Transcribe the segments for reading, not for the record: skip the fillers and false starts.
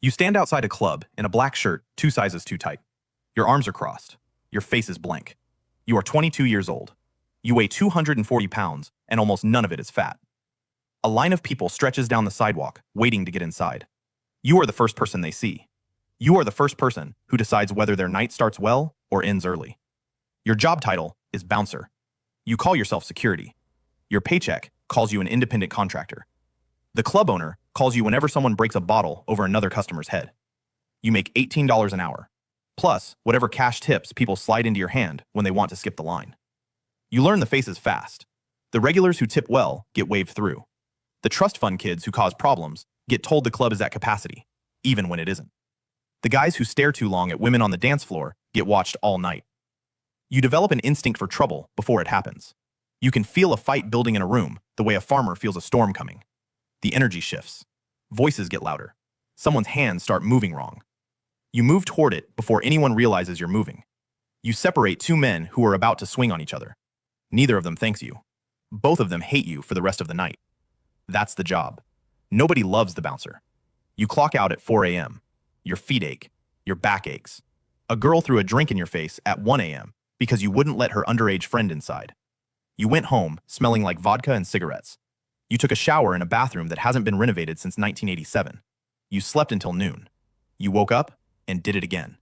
You stand outside a club in a black shirt, 2 sizes too tight. Your arms are crossed. Your face is blank. You are 22 years old. You weigh 240 pounds, and almost none of it is fat. A line of people stretches down the sidewalk, waiting to get inside. You are the first person they see. You are the first person who decides whether their night starts well or ends early. Your job title is bouncer. You call yourself security. Your paycheck calls you an independent contractor. The club owner calls you whenever someone breaks a bottle over another customer's head. You make $18 an hour, plus whatever cash tips people slide into your hand when they want to skip the line. You learn the faces fast. The regulars who tip well get waved through. The trust fund kids who cause problems get told the club is at capacity, even when it isn't. The guys who stare too long at women on the dance floor get watched all night. You develop an instinct for trouble before it happens. You can feel a fight building in a room the way a farmer feels a storm coming. The energy shifts. Voices get louder. Someone's hands start moving wrong. You move toward it before anyone realizes you're moving. You separate two men who are about to swing on each other. Neither of them thanks you. Both of them hate you for the rest of the night. That's the job. Nobody loves the bouncer. You clock out at 4 a.m. Your feet ache. Your back aches. A girl threw a drink in your face at 1 a.m. because you wouldn't let her underage friend inside. You went home smelling like vodka and cigarettes. You took a shower in a bathroom that hasn't been renovated since 1987. You slept until noon. You woke up and did it again.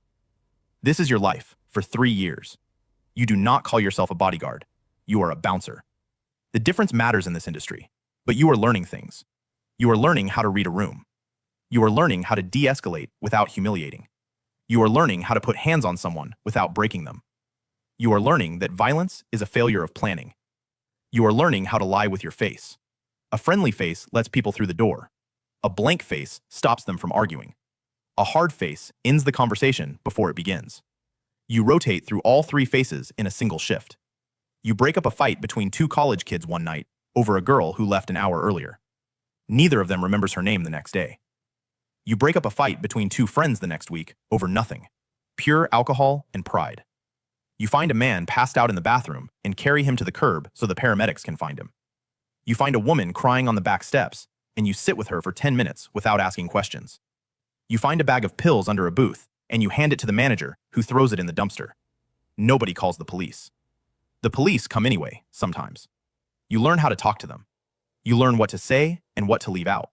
This is your life for 3 years. You do not call yourself a bodyguard. You are a bouncer. The difference matters in this industry, but you are learning things. You are learning how to read a room. You are learning how to de-escalate without humiliating. You are learning how to put hands on someone without breaking them. You are learning that violence is a failure of planning. You are learning how to lie with your face. A friendly face lets people through the door. A blank face stops them from arguing. A hard face ends the conversation before it begins. You rotate through all 3 faces in a single shift. You break up a fight between 2 college kids one night over a girl who left an hour earlier. Neither of them remembers her name the next day. You break up a fight between 2 friends the next week over nothing. Pure alcohol and pride. You find a man passed out in the bathroom and carry him to the curb so the paramedics can find him. You find a woman crying on the back steps, and you sit with her for 10 minutes without asking questions. You find a bag of pills under a booth, and you hand it to the manager, who throws it in the dumpster. Nobody calls the police. The police come anyway, sometimes. You learn how to talk to them. You learn what to say and what to leave out.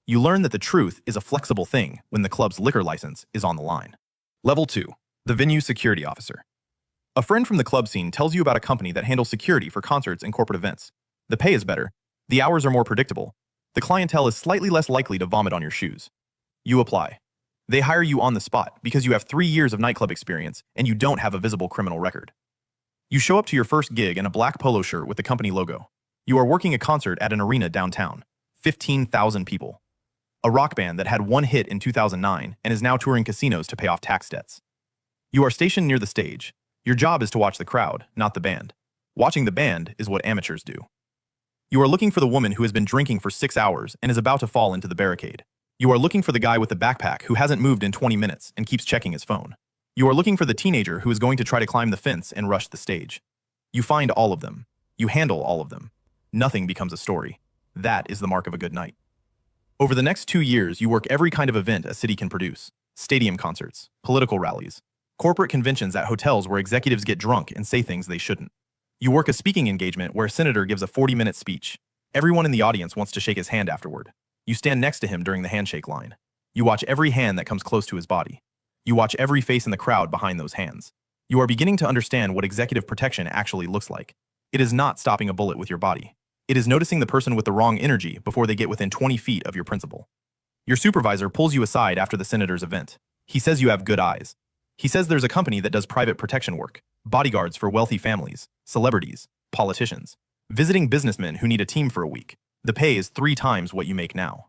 You learn that the truth is a flexible thing when the club's liquor license is on the line. Level 2. The Venue Security Officer. A friend from the club scene tells you about a company that handles security for concerts and corporate events. The pay is better. The hours are more predictable. The clientele is slightly less likely to vomit on your shoes. You apply. They hire you on the spot because you have 3 years of nightclub experience and you don't have a visible criminal record. You show up to your first gig in a black polo shirt with the company logo. You are working a concert at an arena downtown. 15,000 people. A rock band that had 1 hit in 2009 and is now touring casinos to pay off tax debts. You are stationed near the stage. Your job is to watch the crowd, not the band. Watching the band is what amateurs do. You are looking for the woman who has been drinking for 6 hours and is about to fall into the barricade. You are looking for the guy with the backpack who hasn't moved in 20 minutes and keeps checking his phone. You are looking for the teenager who is going to try to climb the fence and rush the stage. You find all of them. You handle all of them. Nothing becomes a story. That is the mark of a good night. Over the next 2 years, you work every kind of event a city can produce. Stadium concerts, political rallies, corporate conventions at hotels where executives get drunk and say things they shouldn't. You work a speaking engagement where a senator gives a 40-minute speech. Everyone in the audience wants to shake his hand afterward. You stand next to him during the handshake line. You watch every hand that comes close to his body. You watch every face in the crowd behind those hands. You are beginning to understand what executive protection actually looks like. It is not stopping a bullet with your body. It is noticing the person with the wrong energy before they get within 20 feet of your principal. Your supervisor pulls you aside after the senator's event. He says you have good eyes. He says there's a company that does private protection work. Bodyguards for wealthy families, celebrities, politicians, visiting businessmen who need a team for a week. The pay is 3 times what you make now.